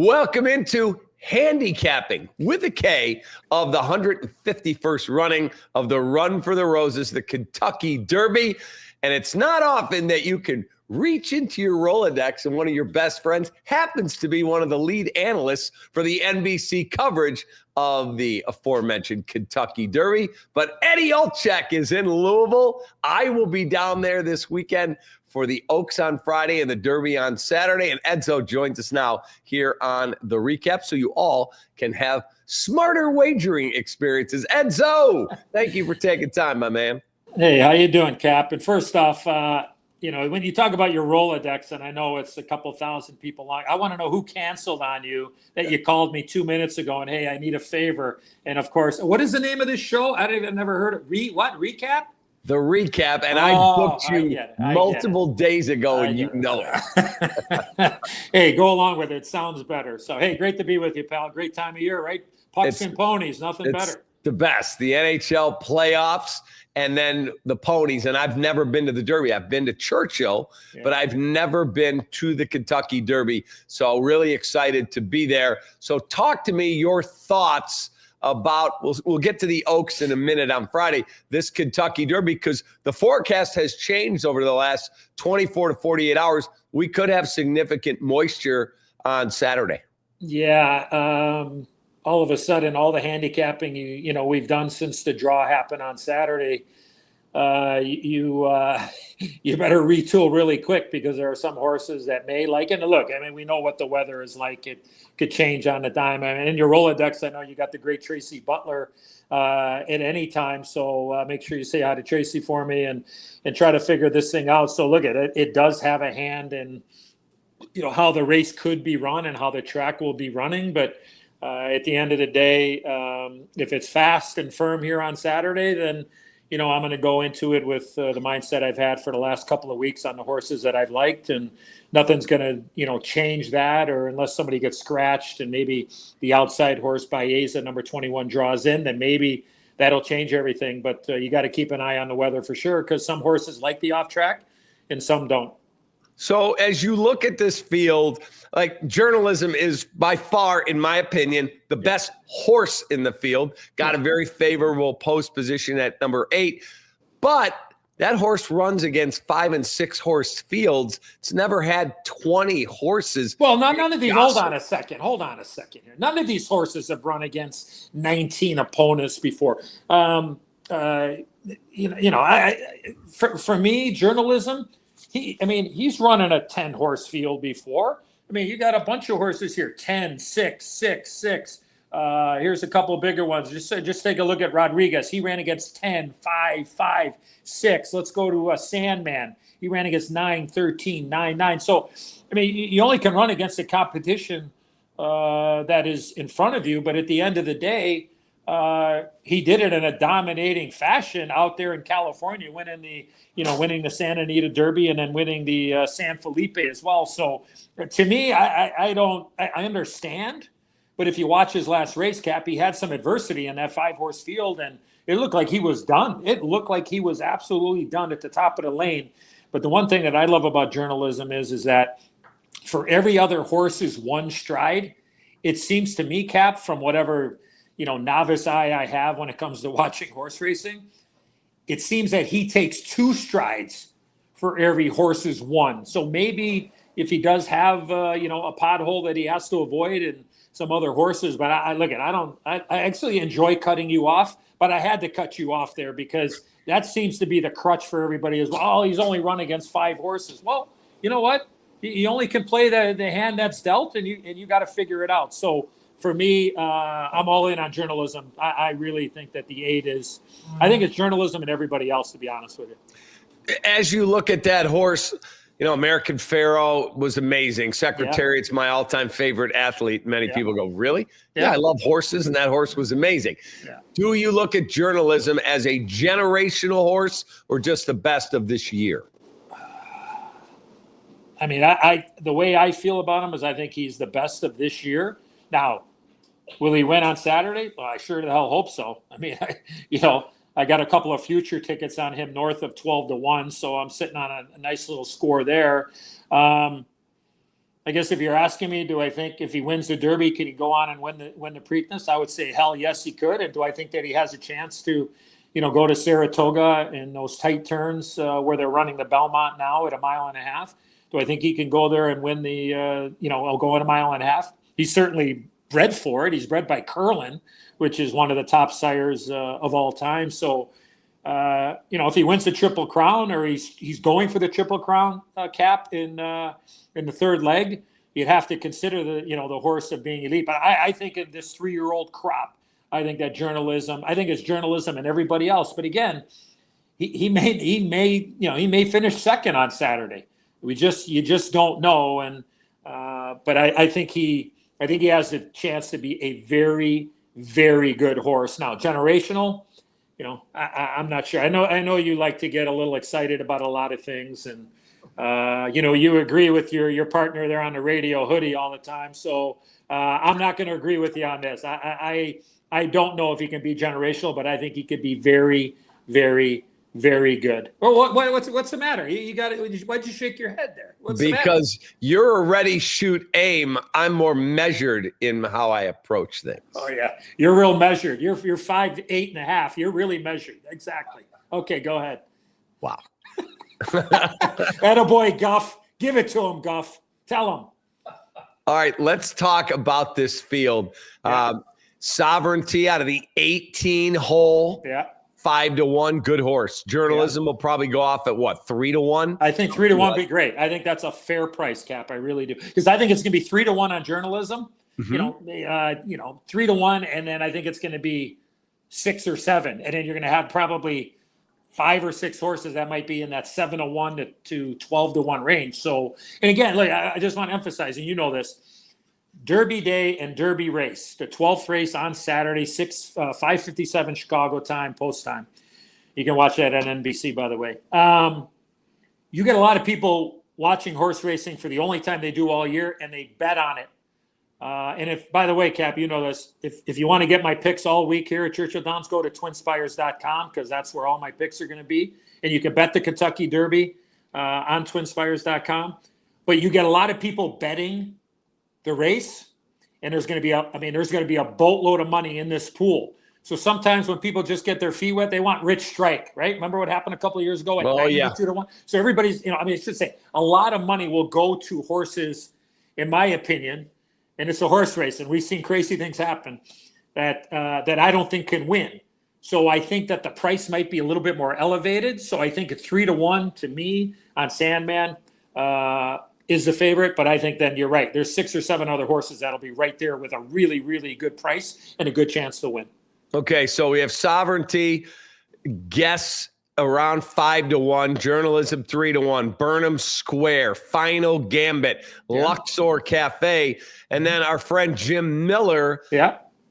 Welcome into Handi-KAP-ping with a K of the 151st running of the Run for the Roses, the Kentucky Derby. And it's not often that you can reach into your Rolodex and one of your best friends happens to be one of the lead analysts for the NBC coverage of the aforementioned Kentucky Derby. But Eddie Olczyk is in Louisville. I will be down there this weekend for the Oaks on Friday and the Derby on Saturday. And Edzo joins us now here on the recap so you all can have smarter wagering experiences. Edzo, thank you for taking time, my man. Hey, how you doing, Cap? And first off, when you talk about your Rolodex, and I know it's a couple thousand people long, I want to know who canceled on you that you called me 2 minutes ago and, hey, I need a favor. And, of course, what is the name of this show? I've never heard of Recap? The recap, and I booked you multiple days ago, and you know it. Hey, go along with it. It sounds better. So, hey, great to be with you, pal. Great time of year, right? Pucks and ponies, nothing better. The best. The NHL playoffs and then the ponies. And I've never been to the Derby. I've been to Churchill, but I've never been to the Kentucky Derby. So really excited to be there. So talk to me your thoughts about, we'll get to the Oaks in a minute on Friday, this Kentucky Derby, because the forecast has changed over the last 24 to 48 hours. We could have significant moisture on Saturday. Yeah. All of a sudden, all the handicapping we've done since the draw happened on Saturday, you better retool really quick because there are some horses that may like it. And look, I mean, we know what the weather is like. It could change on the dime. I mean, in your Rolodex, I know you got the great Tracy Butler at any time. So make sure you say hi to Tracy for me and try to figure this thing out. So look at it. It does have a hand in, how the race could be run and how the track will be running. But at the end of the day, if it's fast and firm here on Saturday, then, I'm going to go into it with the mindset I've had for the last couple of weeks on the horses that I've liked, and nothing's going to, change that, or unless somebody gets scratched and maybe the outside horse by Edzo, number 21, draws in, then maybe that'll change everything. But you got to keep an eye on the weather for sure, because some horses like the off track and some don't. So as you look at this field, like journalism is by far, in my opinion, the best horse in the field. Got a very favorable post position at number 8. But that horse runs against 5 and 6 horse fields. It's never had 20 horses. Well, none of these. Hold on a second here. None of ththese horses have run against 19 opponents before. For me, journalism. He's running a 10-horse field before. I mean, you got a bunch of horses here, 10, 6, 6, 6. Here's a couple of bigger ones. Just take a look at Rodriguez. He ran against 10, 5, 5, 6. Let's go to Sandman. He ran against 9, 13, 9, 9. So, you only can run against the competition that is in front of you. But at the end of the day, he did it in a dominating fashion out there in California, winning the Santa Anita Derby and then winning the San Felipe as well. So to me, I understand, but if you watch his last race, Cap, he had some adversity in that 5-horse field, and it looked like he was done. It looked like he was absolutely done at the top of the lane. But the one thing that I love about journalism is that for every other horse's one stride, it seems to me, Cap, from whatever novice eye I have when it comes to watching horse racing, it seems that he takes 2 strides for every horse's one. So maybe if he does have, a pothole that he has to avoid and some other horses, but I actually enjoy cutting you off, but I had to cut you off there because that seems to be the crutch for everybody as well. Oh, he's only run against 5 horses. Well, you know what? You only can play the hand that's dealt, and you got to figure it out. So, for me, I'm all in on journalism. I really think that the 8 is – I think it's journalism and everybody else, to be honest with you. As you look at that horse, American Pharoah was amazing. Secretariat's my all-time favorite athlete. Many people go, really? Yeah, I love horses, and that horse was amazing. Yeah. Do you look at journalism as a generational horse or just the best of this year? The way I feel about him is I think he's the best of this year. Now, will he win on Saturday? Well, I sure the hell hope so. I got a couple of future tickets on him north of 12-1, so I'm sitting on a nice little score there. I guess if you're asking me, do I think if he wins the Derby, can he go on and win the Preakness? I would say, hell yes, he could. And do I think that he has a chance to, go to Saratoga in those tight turns where they're running the Belmont now at 1.5 miles? Do I think he can go there and win the, I'll go at 1.5 miles? He's certainly bred for it. He's bred by Curlin, which is one of the top sires of all time. So, if he wins the Triple Crown, or he's going for the Triple Crown cap in the third leg, you'd have to consider the horse of being elite. But I think in this 3-year-old crop, I think it's journalism and everybody else. But again, he may finish second on Saturday. You just don't know. And but I think he has a chance to be a very, very good horse. Now, generational. I'm not sure. I know you like to get a little excited about a lot of things, and you agree with your partner there on the radio, Hoodie, all the time. So I'm not going to agree with you on this. I don't know if he can be generational, but I think he could be very, very, very good. Well, what's the matter? You got it. Why'd you shake your head there? Because you're a ready, shoot, aim. I'm more measured in how I approach things. Oh yeah, you're real measured. You're 5'8.5". You're really measured. Exactly. Okay, go ahead. Wow. Attaboy, Guff. Give it to him, Guff. Tell him. All right, let's talk about this field. Yeah. Sovereignty out of the 18-hole. Yeah. 5-1, good horse. Journalism will probably go off at what, 3-1? I think 3-1 would be great. I think that's a fair price, Cap. I really do, because I think it's going to be 3-1 on journalism. 3-1, and then I think it's going to be 6 or 7, and then you're going to have probably 5 or 6 horses that might be in that 7-1 to 12-1 range. So, and again, look, I just want to emphasize, and you know this. Derby Day and Derby race, the 12th race on Saturday, 5:57 Chicago time, post time. You can watch that on NBC, by the way. You get a lot of people watching horse racing for the only time they do all year, and they bet on it. And if, by the way, Cap, you know this, if you want to get my picks all week here at Churchill Downs, go to twinspires.com, because that's where all my picks are going to be. And you can bet the Kentucky Derby on twinspires.com. But you get a lot of people betting the race, and there's going to be a boatload of money in this pool. So sometimes when people just get their feet wet, they want Rich Strike, right? Remember what happened a couple of years ago at 92-1? So everybody's, I should say a lot of money will go to horses, in my opinion, and it's a horse race, and we've seen crazy things happen that I don't think can win. So I think that the price might be a little bit more elevated. So I think a 3-1 to me on Sandman is the favorite, but I think then you're right. There's 6 or 7 other horses that'll be right there with a really, really good price and a good chance to win. Okay, so we have Sovereignty, Guess around 5-1, Journalism 3-1, Burnham Square, Final Gambit, Luxor Cafe, and then our friend Jim Miller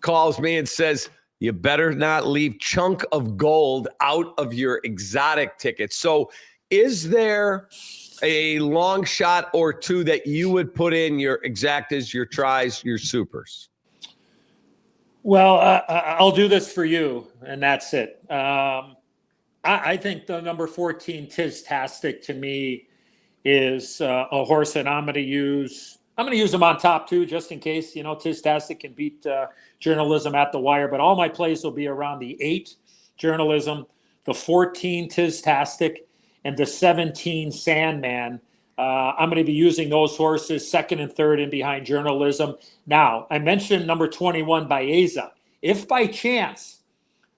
calls me and says, you better not leave Chunk of Gold out of your exotic tickets. So is there a long shot or two that you would put in your exactas, your tries, your supers? Well, I'll do this for you, and that's it. I think the number 14, Tiztastic, to me is a horse that I'm going to use. I'm going to use him on top too, just in case, Tiztastic can beat Journalism at the wire. But all my plays will be around the 8 Journalism, the 14 Tiztastic, and the 17 Sandman. I'm going to be using those horses second and third and behind Journalism. Now, I mentioned number 21, Baeza. If by chance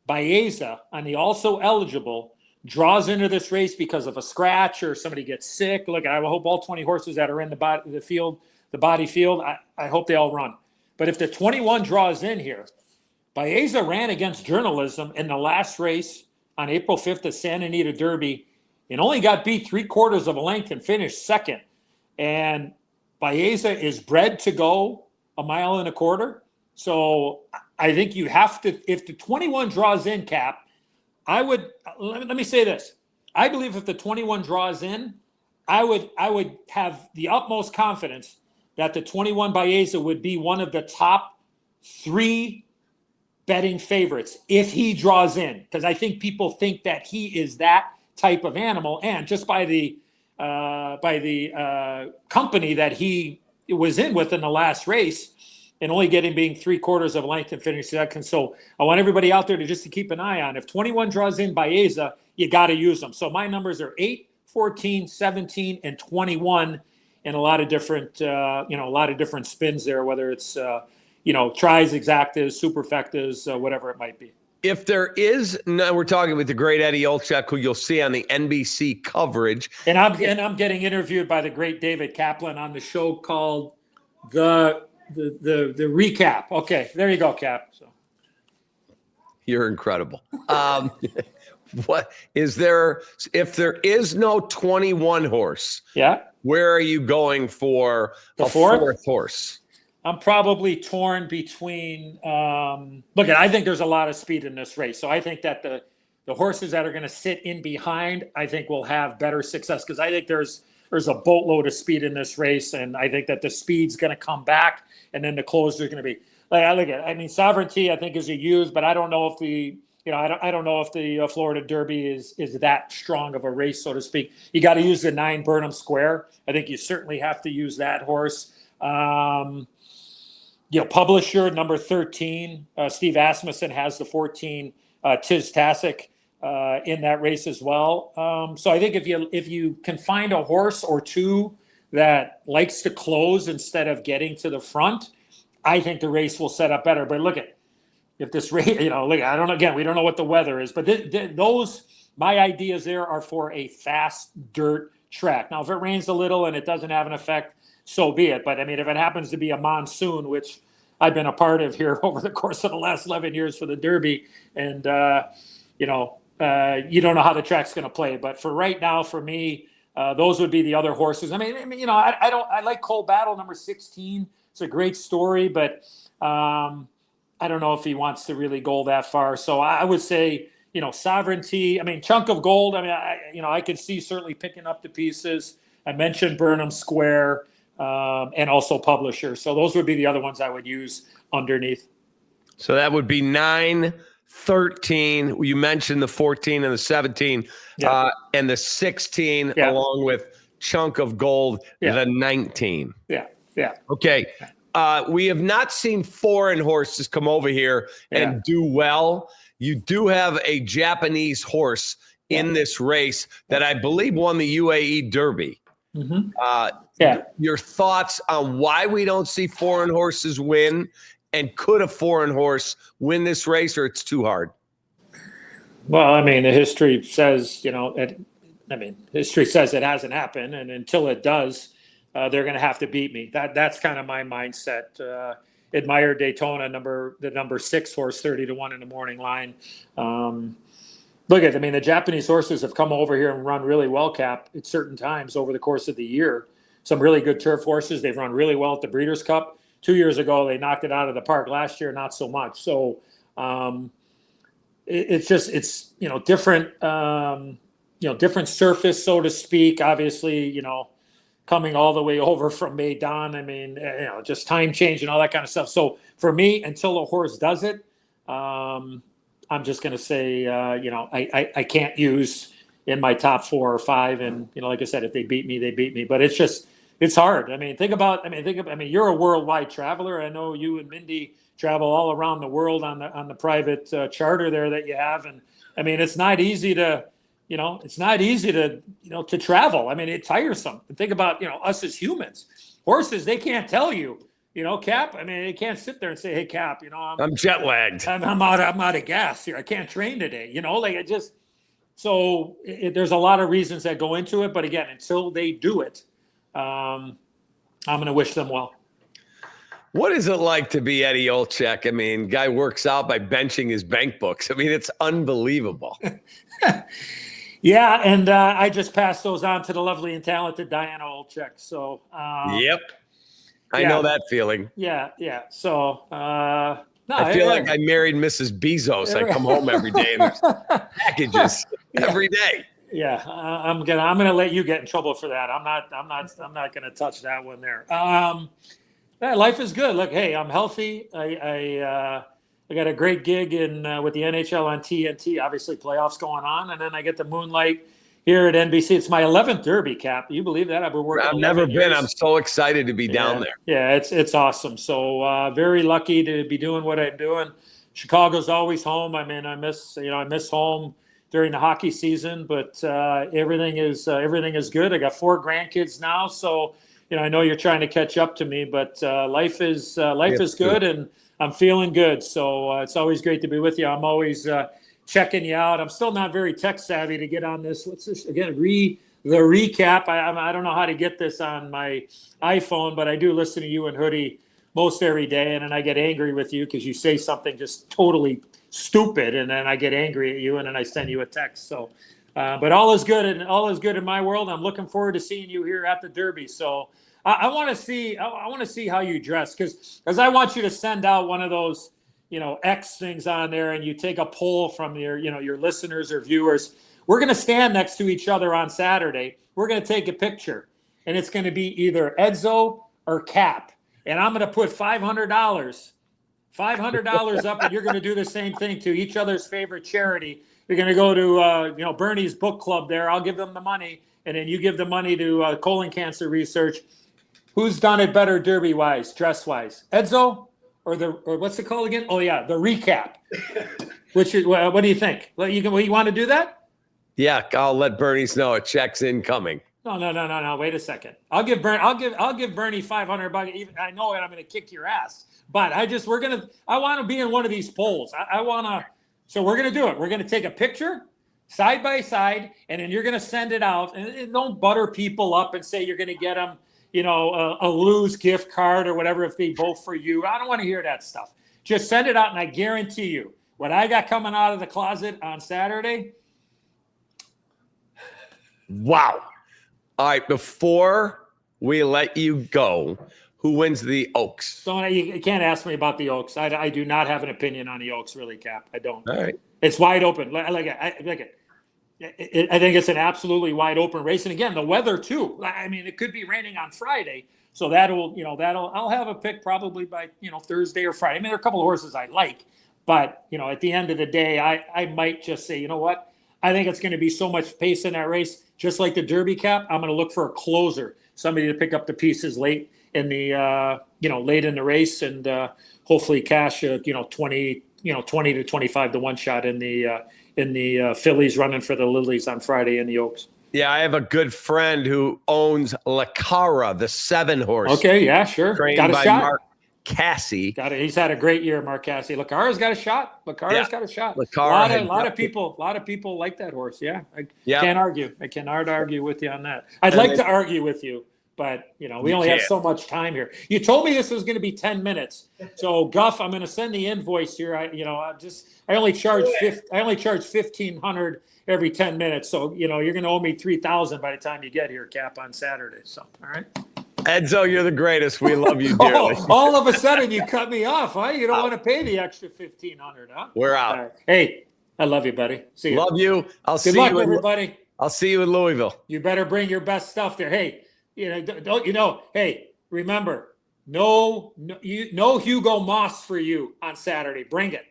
Baeza, on the also eligible, draws into this race because of a scratch or somebody gets sick, look, I hope all 20 horses that are in the body field, I hope they all run. But if the 21 draws in here, Baeza ran against Journalism in the last race on April 5th at Santa Anita Derby, and only got beat 3/4 of a length and finished second. And Baeza is bred to go 1.25 miles. So I think you have to, if the 21 draws in, Cap, let me say this. I believe if the 21 draws in, I would have the utmost confidence that the 21 Baeza would be one of the top 3 betting favorites if he draws in. Because I think people think that he is that type of animal, and just by the company that he was in with in the last race, and only being 3/4 of a length and finishing second. So I want everybody out there to keep an eye on. If 21 draws in Baeza, you got to use them. So my numbers are 8, 14, 17, and 21, and a lot of different spins there, whether it's tries, exactas, superfectas, whatever it might be. If there is, we're talking with the great Eddie Olczyk, who you'll see on the NBC coverage, and I'm getting interviewed by the great David Kaplan on the show called the REKAP. Okay, there you go, Cap. So you're incredible. What is there? If there is no 21 horse, where are you going for the fourth horse? I'm probably torn between. I think there's a lot of speed in this race, so I think that the horses that are going to sit in behind, I think will have better success, because I think there's a boatload of speed in this race, and I think that the speed's going to come back, and then the closers are going to be Sovereignty, I think, is a use, but I don't know if I don't know if the Florida Derby is that strong of a race, so to speak. You got to use the 9 Burnham Square. I think you certainly have to use that horse. Publisher number 13, Steve Asmussen has the 14 Tiz Tasek in that race as well. So I think if you can find a horse or two that likes to close instead of getting to the front, I think the race will set up better. But if this race, I don't know. Again, we don't know what the weather is, but my ideas there are for a fast dirt track. Now, if it rains a little and it doesn't have an effect, so be it. But if it happens to be a monsoon, which I've been a part of here over the course of the last 11 years for the Derby, and you don't know how the track's going to play. But for right now, for me, those would be the other horses. I like Cole Battle, number 16. It's a great story, but I don't know if he wants to really go that far. So I would say, Sovereignty. Chunk of Gold. I could see certainly picking up the pieces. I mentioned Burnham Square. And also Publisher. So those would be the other ones I would use underneath. So that would be 9, 13. You mentioned the 14 and the 17, and the 16, along with Chunk of Gold, the 19. Yeah. Okay. We have not seen foreign horses come over here and do well. You do have a Japanese horse in this race that I believe won the UAE Derby. Mm-hmm. Your thoughts on why we don't see foreign horses win, and could a foreign horse win this race, or it's too hard? Well, the history says, history says it hasn't happened, and until it does, they're going to have to beat me. That's kind of my mindset. Admire Daytona, the number 6 horse, 30-1 in the morning line. The Japanese horses have come over here and run really well, Cap, at certain times over the course of the year. Some really good turf horses. They've run really well at the Breeders' Cup. 2 years ago, they knocked it out of the park. Last year, not so much. So it's different, different surface, so to speak. Obviously, coming all the way over from Maidan. Just time change and all that kind of stuff. So for me, until a horse does it, I'm just going to say, I can't use in my top 4 or 5. And, like I said, if they beat me, they beat me. But it's hard. You're a worldwide traveler. I know you and Mindy travel all around the world on the private charter there that you have. And it's not easy to, to travel. It's tiresome. And think about, us as humans. Horses, they can't tell you. Cap, they can't sit there and say, hey, Cap, I'm jet lagged. I'm out of gas here. I can't train today. There's a lot of reasons that go into it. But again, until they do it, I'm going to wish them well. What is it like to be Eddie Olczyk? Guy works out by benching his bank books. It's unbelievable. Yeah, and I just passed those on to the lovely and talented Diana Olczyk. So, yep. I know that feeling. Yeah. So, I feel like I married Mrs. Bezos. I come home every day and there's packages every day. Yeah, I'm gonna let you get in trouble for that. I'm not gonna touch that one there. Life is good. Look, hey, I'm healthy. I got a great gig with the NHL on TNT. Obviously, playoffs going on, and then I get to moonlight here at NBC. It's my 11th Derby, Cap. You believe that? I've been working. I've never been. I'm so excited to be down there. Yeah, it's awesome. So very lucky to be doing what I'm doing. Chicago's always home. I mean, I miss home during the hockey season, but everything is good. I got 4 grandkids now, so I know you're trying to catch up to me, but life is good, and I'm feeling good. So it's always great to be with you. I'm always checking you out. I'm still not very tech savvy to get on this. Let's just again the recap. I don't know how to get this on my iPhone, but I do listen to you and Hoodie most every day, and then I get angry with you because you say something just totally stupid, and then I get angry at you, and then I send you a text. So, but all is good, and all is good in my world. I'm looking forward to seeing you here at the Derby. So I want to see how you dress, because I want you to send out one of those X things on there, and you take a poll from your listeners or viewers. We're going to stand next to each other on Saturday. We're going to take a picture, and it's going to be either Edzo or Cap. And I'm going to put $500 up, and you're going to do the same thing to each other's favorite charity. You're going to go to Bernie's book club there. I'll give them the money, and then you give the money to colon cancer research. Who's done it better, derby wise, dress wise, Edzo or what's it called again? Oh yeah, the recap. Which is what do you think? You want to do that? Yeah, I'll let Bernie's know a check's incoming. No. Wait a second. I'll give Bernie $500. I know I'm going to kick your ass, but I want to be in one of these polls. So we're going to do it. We're going to take a picture side by side, and then you're going to send it out. And don't butter people up and say you're going to get them, a Lou's gift card or whatever if they vote for you. I don't want to hear that stuff. Just send it out, and I guarantee you, what I got coming out of the closet on Saturday. Wow. All right, before we let you go, who wins the Oaks? You can't ask me about the Oaks. I do not have an opinion on the Oaks, really, Cap. I don't. All right. It's wide open. I like it. I think it's an absolutely wide open race. And again, the weather too. I mean, it could be raining on Friday. So I'll have a pick probably by, Thursday or Friday. I mean, there are a couple of horses I like, but, at the end of the day, I might just say, you know what? I think it's going to be so much pace in that race. Just like the Derby, Cap, I'm going to look for a closer, somebody to pick up the pieces late in the late in the race, and hopefully cash 20 to 25 to 1 shot in the fillies running for the Lilies on Friday in the Oaks. Yeah, I have a good friend who owns Lacara, the 7 horse. Okay, yeah, sure. Trained got a by shot. Mark Cassie. He's had a great year, Mark Cassie. Lacara's got a shot. Got a shot. A lot of people like that horse. Yeah, I can't argue. I cannot argue with you on that. I'd like to argue with you, but we only have so much time here. You told me this was going to be 10 minutes. So Guff, I'm going to send the invoice here. I only charge $1,500 every 10 minutes. So you're going to owe me $3,000 by the time you get here, Cap, on Saturday. So all right. Edzo, you're the greatest. We love you dearly. All of a sudden, you cut me off, huh? You don't want to pay the extra $1,500, huh? We're out. Right. Hey, I love you, buddy. See you. Love you. Good luck, everybody. I'll see you in Louisville. You better bring your best stuff there. Hey, Hey, remember, no Hugo Moss for you on Saturday. Bring it.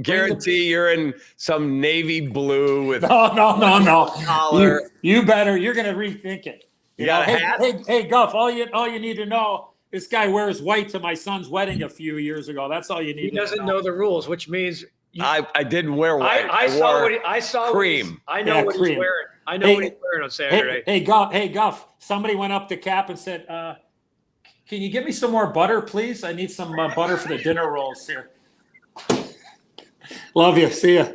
Guarantee you're in some navy blue with no collar. You better. You're gonna rethink it. You got a hat? Hey, Guff. All you need to know. This guy wears white to my son's wedding a few years ago. That's all you need. He doesn't know the rules, which means I didn't wear white. I saw cream. I know what he's wearing. I know what he's wearing on Saturday. Hey, Guff. Somebody went up to Cap and said, "Can you give me some more butter, please? I need some butter for the dinner rolls here." Love you. See ya.